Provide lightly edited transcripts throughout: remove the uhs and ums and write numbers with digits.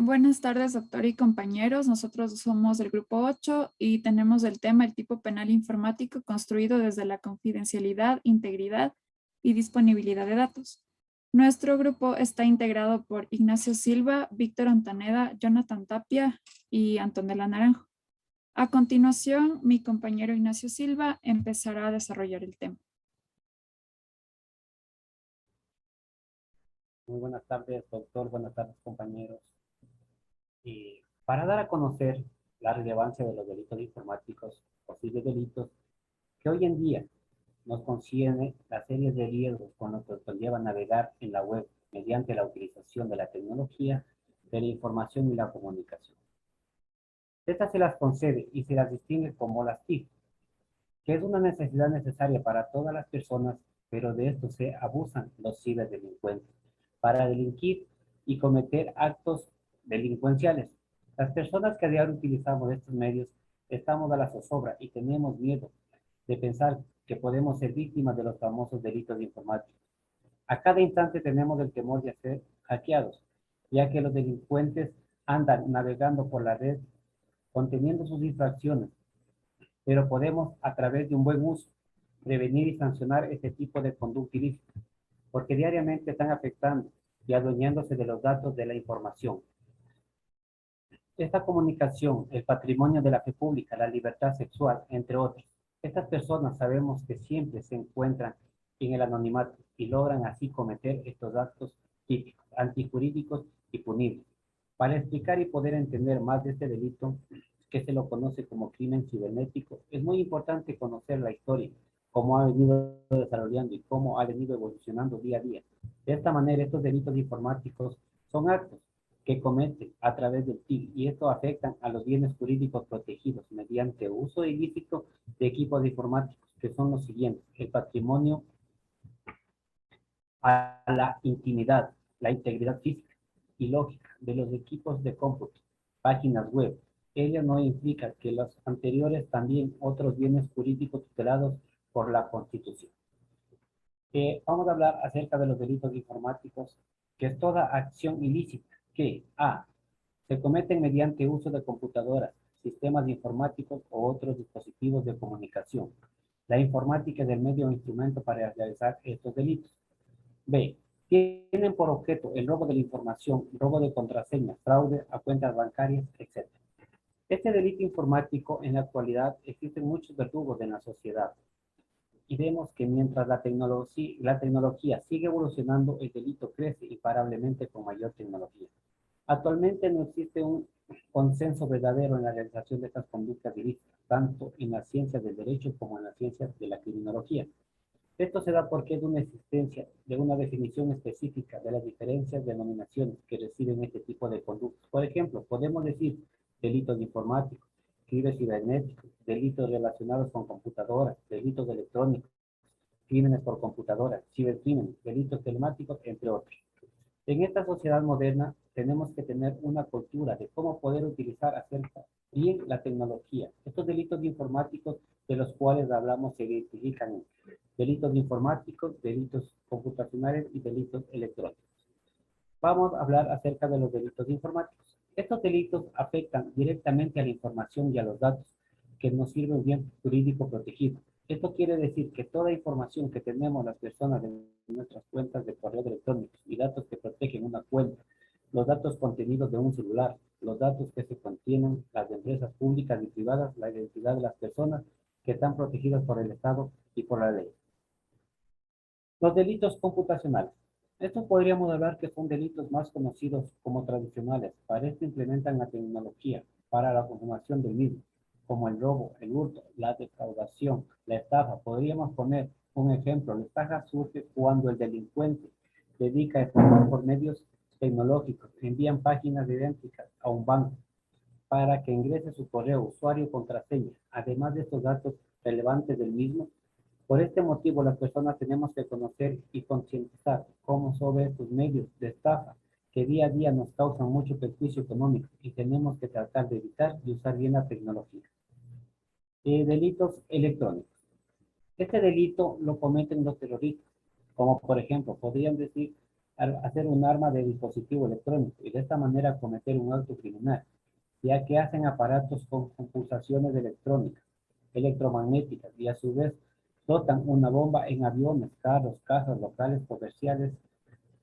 Buenas tardes, doctor y compañeros. Nosotros somos del grupo 8 y tenemos el tema el tipo penal informático construido desde la confidencialidad, integridad y disponibilidad de datos. Nuestro grupo está integrado por Ignacio Silva, Víctor Antaneda, Jonathan Tapia y Antonella Naranjo. A continuación, mi compañero Ignacio Silva empezará a desarrollar el tema. Muy buenas tardes, doctor. Buenas tardes, compañeros. Para dar a conocer la relevancia de los delitos informáticos, posibles delitos, que hoy en día nos concierne la serie de riesgos con los que conlleva navegar en la web mediante la utilización de la tecnología, de la información y la comunicación. Estas se las concede y se las distingue como las TIC, que es una necesidad necesaria para todas las personas, pero de esto se abusan los ciberdelincuentes para delinquir y cometer actos delincuenciales. Las personas que a diario utilizamos estos medios estamos a la zozobra y tenemos miedo de pensar que podemos ser víctimas de los famosos delitos informáticos. A cada instante tenemos el temor de ser hackeados, ya que los delincuentes andan navegando por la red conteniendo sus infracciones, pero podemos, a través de un buen uso, prevenir y sancionar este tipo de conducta ilícita, porque diariamente están afectando y adueñándose de los datos de la información. Esta comunicación, el patrimonio de la fe pública, la libertad sexual, entre otros. Estas personas sabemos que siempre se encuentran en el anonimato y logran así cometer estos actos típicos, antijurídicos y punibles. Para explicar y poder entender más de este delito, que se lo conoce como crimen cibernético, es muy importante conocer la historia, cómo ha venido desarrollando y cómo ha venido evolucionando día a día. De esta manera, estos delitos informáticos son actos que cometen a través del TIC y esto afecta a los bienes jurídicos protegidos mediante uso ilícito de equipos informáticos, que son los siguientes: el patrimonio, a la intimidad, la integridad física y lógica de los equipos de cómputo, páginas web. Ello no implica que los anteriores también otros bienes jurídicos tutelados por la Constitución. Vamos a hablar acerca de los delitos informáticos, que es toda acción ilícita que A. Se cometen mediante uso de computadoras, sistemas informáticos o otros dispositivos de comunicación. La informática es el medio o instrumento para realizar estos delitos. B. Tienen por objeto el robo de la información, robo de contraseñas, fraude a cuentas bancarias, etc. Este delito informático, en la actualidad, existen muchos verdugos en la sociedad. Y vemos que mientras la tecnología sigue evolucionando, el delito crece imparablemente con mayor tecnología. Actualmente no existe un consenso verdadero en la realización de estas conductas ilícitas, tanto en las ciencias del derecho como en las ciencias de la criminología. Esto se da porque es una existencia de una definición específica de las diferentes denominaciones que reciben este tipo de conductas. Por ejemplo, podemos decir delitos informáticos, crímenes cibernéticos, delitos relacionados con computadoras, delitos electrónicos, crímenes por computadora, cibercrímenes, delitos telemáticos, entre otros. En esta sociedad moderna tenemos que tener una cultura de cómo poder utilizar acerca bien la tecnología. Estos delitos informáticos de los cuales hablamos se identifican en delitos informáticos, delitos computacionales y delitos electrónicos. Vamos a hablar acerca de los delitos informáticos. Estos delitos afectan directamente a la información y a los datos que nos sirve un bien jurídico protegido. Esto quiere decir que toda información que tenemos las personas en nuestras cuentas de correo electrónico y datos que protegen una cuenta, los datos contenidos de un celular, los datos que se contienen las empresas públicas y privadas, la identidad de las personas que están protegidas por el Estado y por la ley. Los delitos computacionales. Estos podríamos hablar que son delitos más conocidos como tradicionales. Para esto implementan la tecnología para la consumación del mismo, como el robo, el hurto, la defraudación, la estafa. Podríamos poner un ejemplo. La estafa surge cuando el delincuente dedica a estafar por medios tecnológicos. Envían páginas idénticas a un banco para que ingrese su correo, usuario y contraseña, además de estos datos relevantes del mismo. Por este motivo, las personas tenemos que conocer y concientizar cómo sobre estos medios de estafa que día a día nos causan mucho perjuicio económico y tenemos que tratar de evitar y usar bien la tecnología. Delitos electrónicos. Este delito lo cometen los terroristas, como por ejemplo, podrían decir al hacer un arma de dispositivo electrónico y de esta manera cometer un acto criminal, ya que hacen aparatos con pulsaciones electrónicas, electromagnéticas y a su vez dotan una bomba en aviones, carros, casas, locales, comerciales.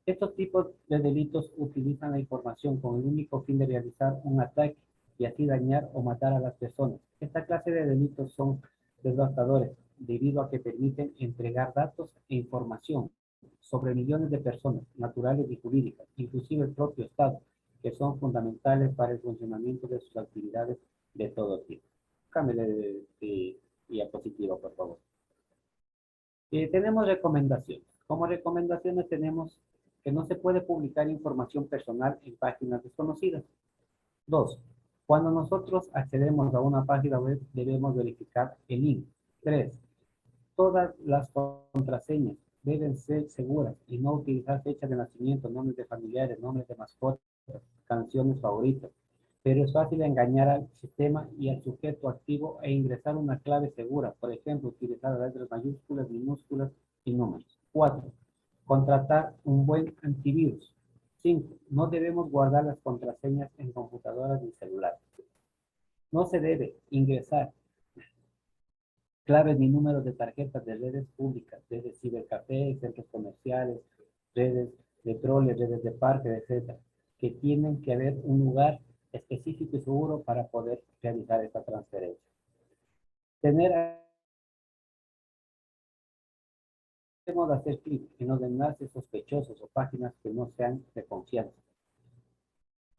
Estos tipos de delitos utilizan la información con el único fin de realizar un ataque y así dañar o matar a las personas. Esta clase de delitos son devastadores debido a que permiten entregar datos e información sobre millones de personas, naturales y jurídicas, inclusive el propio Estado, que son fundamentales para el funcionamiento de sus actividades de todo tipo. Cámbiale de diapositiva, por favor. Tenemos recomendaciones. Como recomendaciones tenemos que no se puede publicar información personal en páginas desconocidas. 2. Cuando nosotros accedemos a una página web, debemos verificar el link. 3. Todas las contraseñas deben ser seguras y no utilizar fechas de nacimiento, nombres de familiares, nombres de mascotas, canciones favoritas. Pero es fácil engañar al sistema y al sujeto activo e ingresar una clave segura. Por ejemplo, utilizar letras mayúsculas, minúsculas y números. 4. Contratar un buen antivirus. 5. No debemos guardar las contraseñas en computadoras ni celulares. No se debe ingresar claves ni números de tarjetas de redes públicas, desde cibercafés, centros comerciales, redes de troles, redes de parques, etc., que tienen que haber un lugar específico y seguro para poder realizar esta transferencia. Debemos hacer clic en los enlaces sospechosos o páginas que no sean de confianza.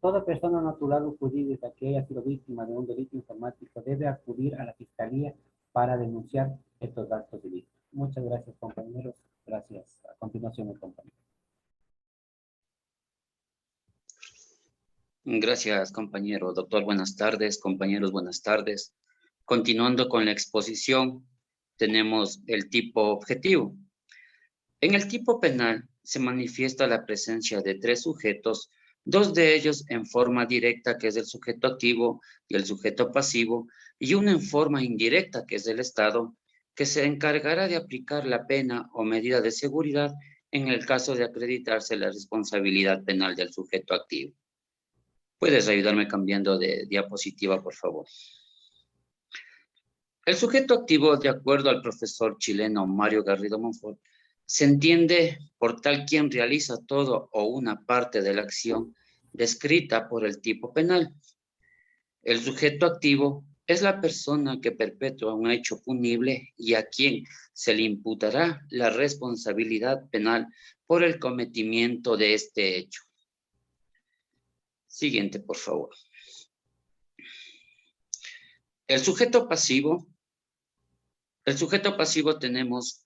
Toda persona natural o jurídica que haya sido víctima de un delito informático debe acudir a la Fiscalía para denunciar estos actos de delito. Muchas gracias, compañeros. Gracias. A continuación, el compañero. Gracias, compañero. Doctor, buenas tardes. Compañeros, buenas tardes. Continuando con la exposición, tenemos el tipo objetivo. En el tipo penal se manifiesta la presencia de 3 sujetos, 2 de ellos en forma directa, que es el sujeto activo y el sujeto pasivo, y uno en forma indirecta, que es el Estado, que se encargará de aplicar la pena o medida de seguridad en el caso de acreditarse la responsabilidad penal del sujeto activo. ¿Puedes ayudarme cambiando de diapositiva, por favor? El sujeto activo, de acuerdo al profesor chileno Mario Garrido Monfort, se entiende por tal quien realiza todo o una parte de la acción descrita por el tipo penal. El sujeto activo es la persona que perpetúa un hecho punible y a quien se le imputará la responsabilidad penal por el cometimiento de este hecho. Siguiente, por favor. El sujeto pasivo tenemos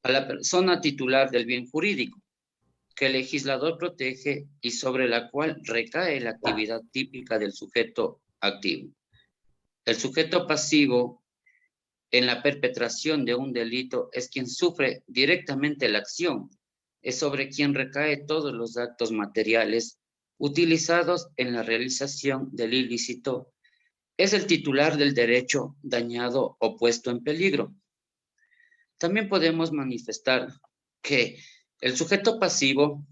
a la persona titular del bien jurídico, que el legislador protege y sobre la cual recae la actividad típica del sujeto activo. El sujeto pasivo en la perpetración de un delito es quien sufre directamente la acción, es sobre quien recae todos los actos materiales utilizados en la realización del ilícito, es el titular del derecho dañado o puesto en peligro. También podemos manifestar que el sujeto pasivo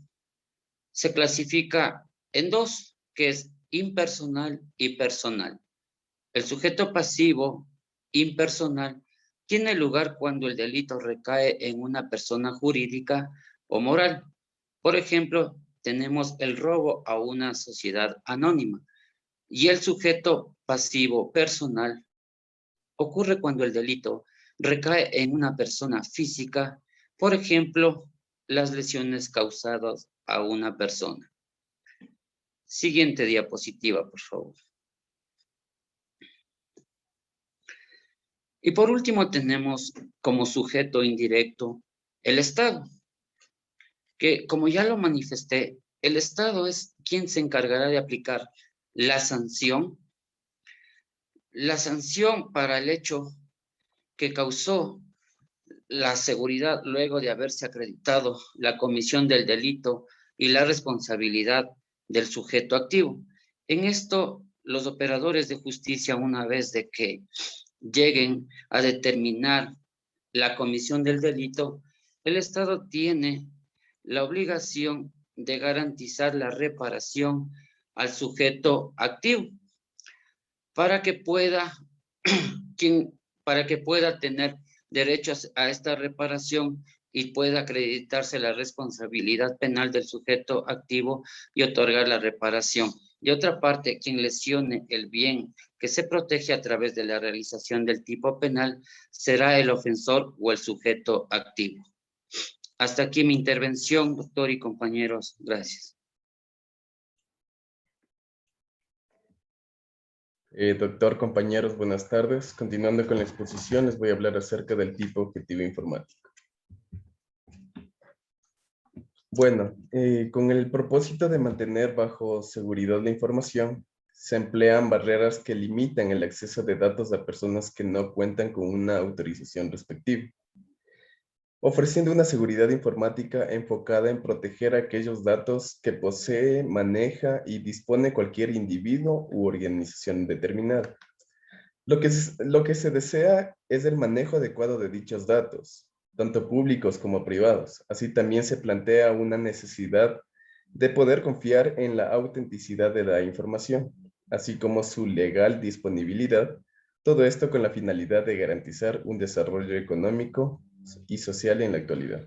se clasifica en 2, que es impersonal y personal. El sujeto pasivo impersonal tiene lugar cuando el delito recae en una persona jurídica o moral. Por ejemplo, tenemos el robo a una sociedad anónima. Y el sujeto pasivo personal ocurre cuando el delito recae en una persona física, por ejemplo, las lesiones causadas a una persona. Siguiente diapositiva, por favor. Y por último tenemos como sujeto indirecto el Estado, que como ya lo manifesté, el Estado es quien se encargará de aplicar la sanción para el hecho que causó la seguridad luego de haberse acreditado la comisión del delito y la responsabilidad del sujeto activo. En esto, los operadores de justicia, una vez de que lleguen a determinar la comisión del delito, el Estado tiene la obligación de garantizar la reparación al sujeto activo para que pueda, para que pueda tener derechos a esta reparación y pueda acreditarse la responsabilidad penal del sujeto activo y otorgar la reparación. De otra parte, quien lesione el bien que se protege a través de la realización del tipo penal será el ofensor o el sujeto activo. Hasta aquí mi intervención, doctor y compañeros. Gracias. Doctor, compañeros, buenas tardes. Continuando con la exposición, les voy a hablar acerca del tipo objetivo informático. Bueno, con el propósito de mantener bajo seguridad la información, se emplean barreras que limitan el acceso de datos a personas que no cuentan con una autorización respectiva, ofreciendo una seguridad informática enfocada en proteger aquellos datos que posee, maneja y dispone cualquier individuo u organización determinada. Lo que se desea es el manejo adecuado de dichos datos, tanto públicos como privados. Así también se plantea una necesidad de poder confiar en la autenticidad de la información, así como su legal disponibilidad, todo esto con la finalidad de garantizar un desarrollo económico y social en la actualidad.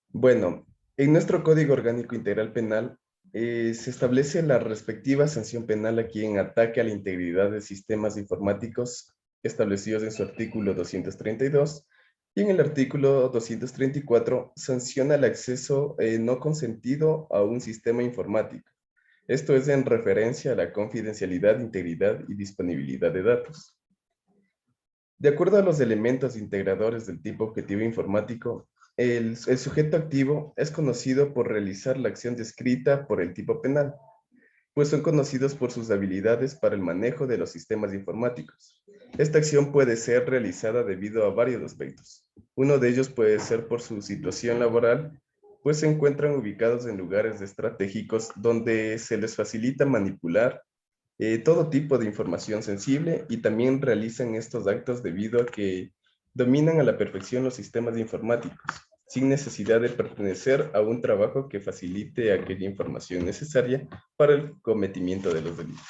Bueno, en nuestro Código Orgánico Integral Penal se establece la respectiva sanción penal a quien ataque a la integridad de sistemas informáticos establecidos en su artículo 232 y en el artículo 234 sanciona el acceso no consentido a un sistema informático. Esto es en referencia a la confidencialidad, integridad y disponibilidad de datos. De acuerdo a los elementos integradores del tipo objetivo informático, el sujeto activo es conocido por realizar la acción descrita por el tipo penal, pues son conocidos por sus habilidades para el manejo de los sistemas informáticos. Esta acción puede ser realizada debido a varios aspectos. Uno de ellos puede ser por su situación laboral, pues se encuentran ubicados en lugares estratégicos donde se les facilita manipular todo tipo de información sensible y también realizan estos actos debido a que dominan a la perfección los sistemas informáticos, sin necesidad de pertenecer a un trabajo que facilite aquella información necesaria para el cometimiento de los delitos.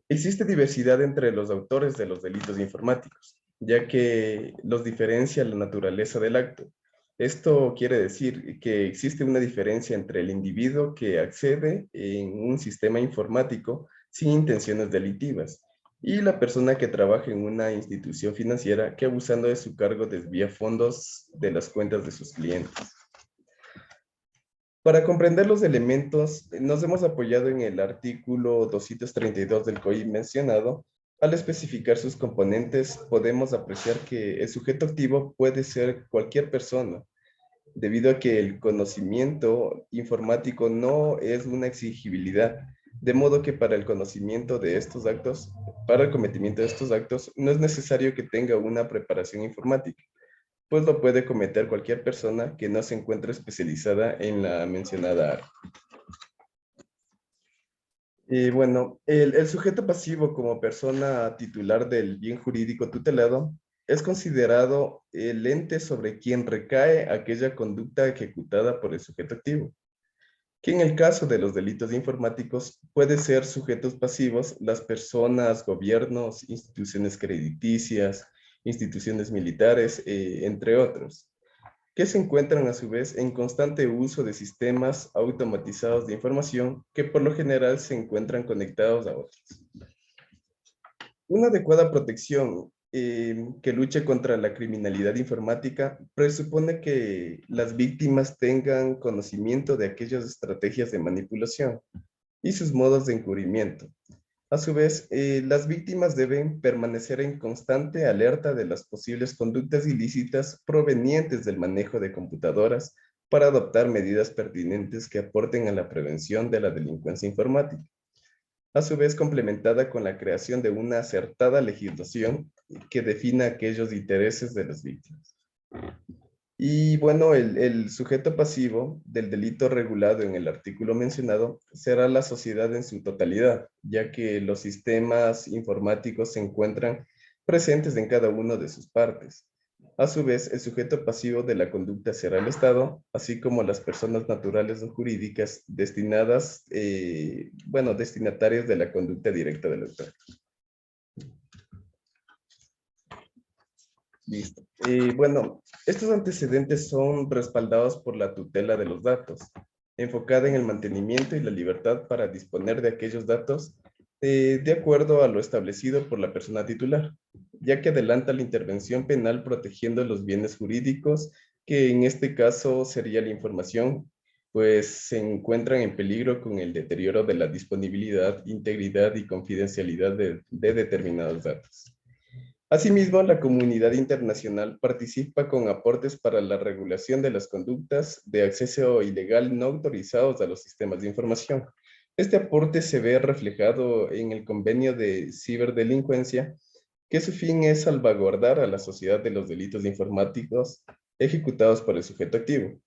Existe diversidad entre los autores de los delitos informáticos, ya que los diferencia la naturaleza del acto. Esto quiere decir que existe una diferencia entre el individuo que accede en un sistema informático sin intenciones delictivas y la persona que trabaja en una institución financiera que abusando de su cargo desvía fondos de las cuentas de sus clientes. Para comprender los elementos, nos hemos apoyado en el artículo 232 del COI mencionado. Al especificar sus componentes, podemos apreciar que el sujeto activo puede ser cualquier persona, debido a que el conocimiento informático no es una exigibilidad, de modo que para el conocimiento de estos actos, para el cometimiento de estos actos, no es necesario que tenga una preparación informática, pues lo puede cometer cualquier persona que no se encuentre especializada en la mencionada área. Bueno, el sujeto pasivo como persona titular del bien jurídico tutelado es considerado el ente sobre quien recae aquella conducta ejecutada por el sujeto activo, que en el caso de los delitos informáticos puede ser sujetos pasivos las personas, gobiernos, instituciones crediticias, instituciones militares, entre otros, que se encuentran a su vez en constante uso de sistemas automatizados de información que por lo general se encuentran conectados a otros. Una adecuada protección que luche contra la criminalidad informática presupone que las víctimas tengan conocimiento de aquellas estrategias de manipulación y sus modos de encubrimiento. A su vez, las víctimas deben permanecer en constante alerta de las posibles conductas ilícitas provenientes del manejo de computadoras para adoptar medidas pertinentes que aporten a la prevención de la delincuencia informática. A su vez, complementada con la creación de una acertada legislación que defina aquellos intereses de las víctimas. Y bueno, el sujeto pasivo del delito regulado en el artículo mencionado será la sociedad en su totalidad, ya que los sistemas informáticos se encuentran presentes en cada una de sus partes. A su vez, el sujeto pasivo de la conducta será el Estado, así como las personas naturales o jurídicas destinadas, destinatarias de la conducta directa del autor. Listo. Estos antecedentes son respaldados por la tutela de los datos, enfocada en el mantenimiento y la libertad para disponer de aquellos datos de acuerdo a lo establecido por la persona titular, ya que adelanta la intervención penal protegiendo los bienes jurídicos, que en este caso sería la información, pues se encuentran en peligro con el deterioro de la disponibilidad, integridad y confidencialidad de determinados datos. Asimismo, la comunidad internacional participa con aportes para la regulación de las conductas de acceso ilegal no autorizados a los sistemas de información. Este aporte se ve reflejado en el convenio de ciberdelincuencia, que su fin es salvaguardar a la sociedad de los delitos informáticos ejecutados por el sujeto activo.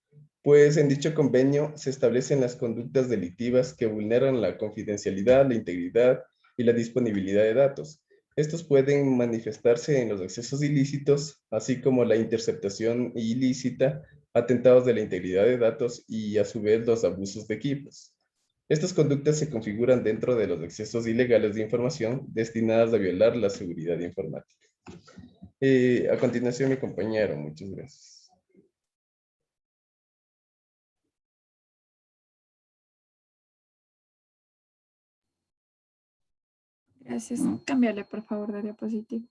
Pues en dicho convenio se establecen las conductas delictivas que vulneran la confidencialidad, la integridad y la disponibilidad de datos. Estos pueden manifestarse en los accesos ilícitos, así como la interceptación ilícita, atentados de la integridad de datos y a su vez los abusos de equipos. Estas conductas se configuran dentro de los accesos ilegales de información destinadas a violar la seguridad informática. A continuación, mi compañero, muchas gracias. Gracias. Cámbiale, por favor, de diapositiva.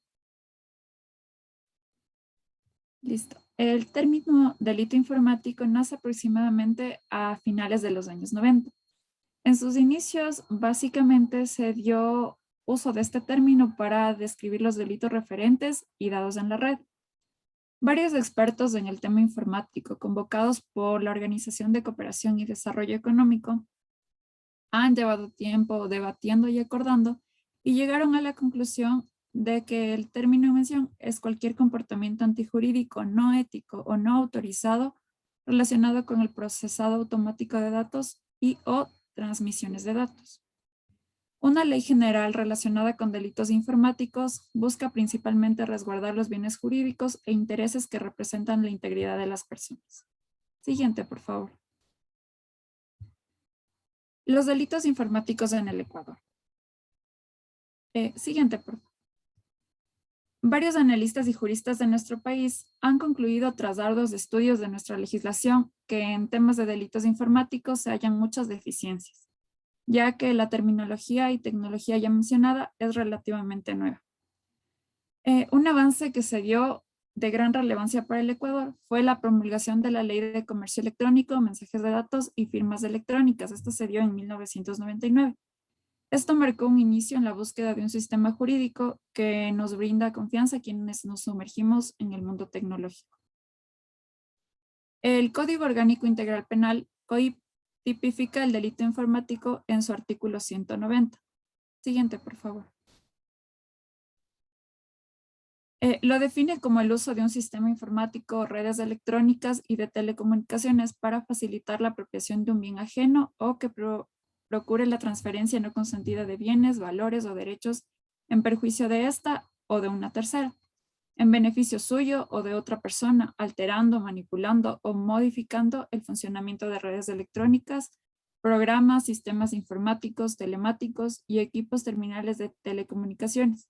Listo. El término delito informático nace aproximadamente a finales de los años 90. En sus inicios, básicamente se dio uso de este término para describir los delitos referentes y dados en la red. Varios expertos en el tema informático, convocados por la Organización de Cooperación y Desarrollo Económico, han llevado tiempo debatiendo y acordando y llegaron a la conclusión de que el término en mención es cualquier comportamiento antijurídico, no ético o no autorizado relacionado con el procesado automático de datos y o transmisiones de datos. Una ley general relacionada con delitos informáticos busca principalmente resguardar los bienes jurídicos e intereses que representan la integridad de las personas. Siguiente, por favor. Los delitos informáticos en el Ecuador. Siguiente, por favor. Varios analistas y juristas de nuestro país han concluido tras arduos estudios de nuestra legislación que en temas de delitos informáticos se hallan muchas deficiencias, ya que la terminología y tecnología ya mencionada es relativamente nueva. Un avance que se dio de gran relevancia para el Ecuador fue la promulgación de la Ley de Comercio Electrónico, Mensajes de Datos y Firmas Electrónicas. Esto se dio en 1999. Esto marcó un inicio en la búsqueda de un sistema jurídico que nos brinda confianza a quienes nos sumergimos en el mundo tecnológico. El Código Orgánico Integral Penal, COIP, tipifica el delito informático en su artículo 190. Siguiente, por favor. Lo define como el uso de un sistema informático, redes electrónicas y de telecomunicaciones para facilitar la apropiación de un bien ajeno o que procure la transferencia no consentida de bienes, valores o derechos en perjuicio de esta o de una tercera, en beneficio suyo o de otra persona, alterando, manipulando o modificando el funcionamiento de redes electrónicas, programas, sistemas informáticos, telemáticos y equipos terminales de telecomunicaciones.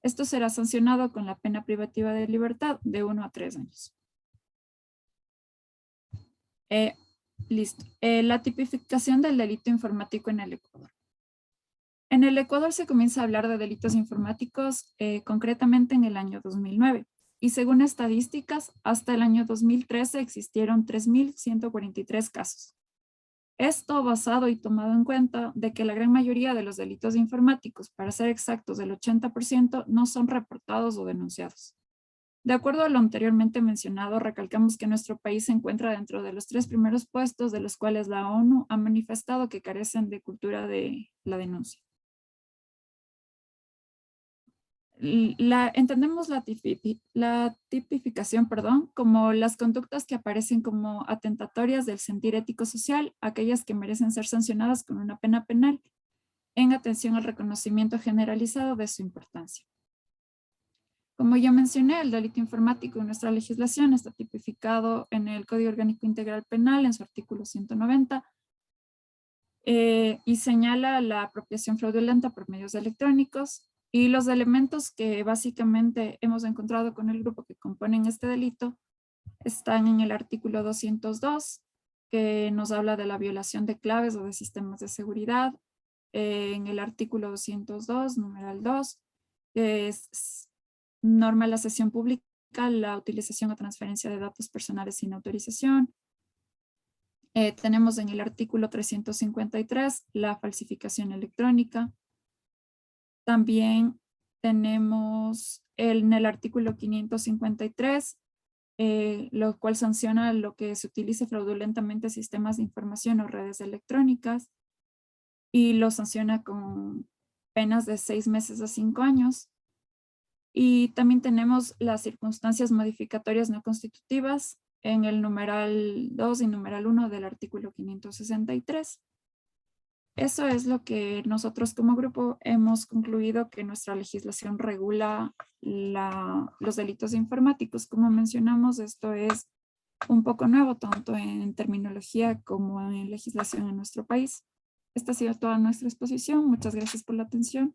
Esto será sancionado con la pena privativa de libertad de 1 a 3 años. Listo. La tipificación del delito informático en el Ecuador. En el Ecuador se comienza a hablar de delitos informáticos concretamente en el año 2009. Y según estadísticas, hasta el año 2013 existieron 3.143 casos. Esto basado y tomado en cuenta de que la gran mayoría de los delitos informáticos, para ser exactos el 80%, no son reportados o denunciados. De acuerdo a lo anteriormente mencionado, recalcamos que nuestro país se encuentra dentro de los 3 primeros puestos, de los cuales la ONU ha manifestado que carecen de cultura de la denuncia. Entendemos la tipificación, como las conductas que aparecen como atentatorias del sentir ético social, aquellas que merecen ser sancionadas con una pena penal, en atención al reconocimiento generalizado de su importancia. Como ya mencioné, el delito informático en nuestra legislación está tipificado en el Código Orgánico Integral Penal en su artículo 190 y señala la apropiación fraudulenta por medios electrónicos, y los elementos que básicamente hemos encontrado con el grupo que componen este delito están en el artículo 202, que nos habla de la violación de claves o de sistemas de seguridad, en el artículo 202, numeral 2, que norma la sesión pública, la utilización o transferencia de datos personales sin autorización. Tenemos en el artículo 353 la falsificación electrónica. También tenemos en el artículo 553, lo cual sanciona lo que se utilice fraudulentamente sistemas de información o redes electrónicas, y lo sanciona con penas de 6 meses a 5 años. Y también tenemos las circunstancias modificatorias no constitutivas en el numeral 2 y numeral 1 del artículo 563. Eso es lo que nosotros como grupo hemos concluido que nuestra legislación regula los delitos informáticos. Como mencionamos, esto es un poco nuevo, tanto en terminología como en legislación en nuestro país. Esta ha sido toda nuestra exposición. Muchas gracias por la atención.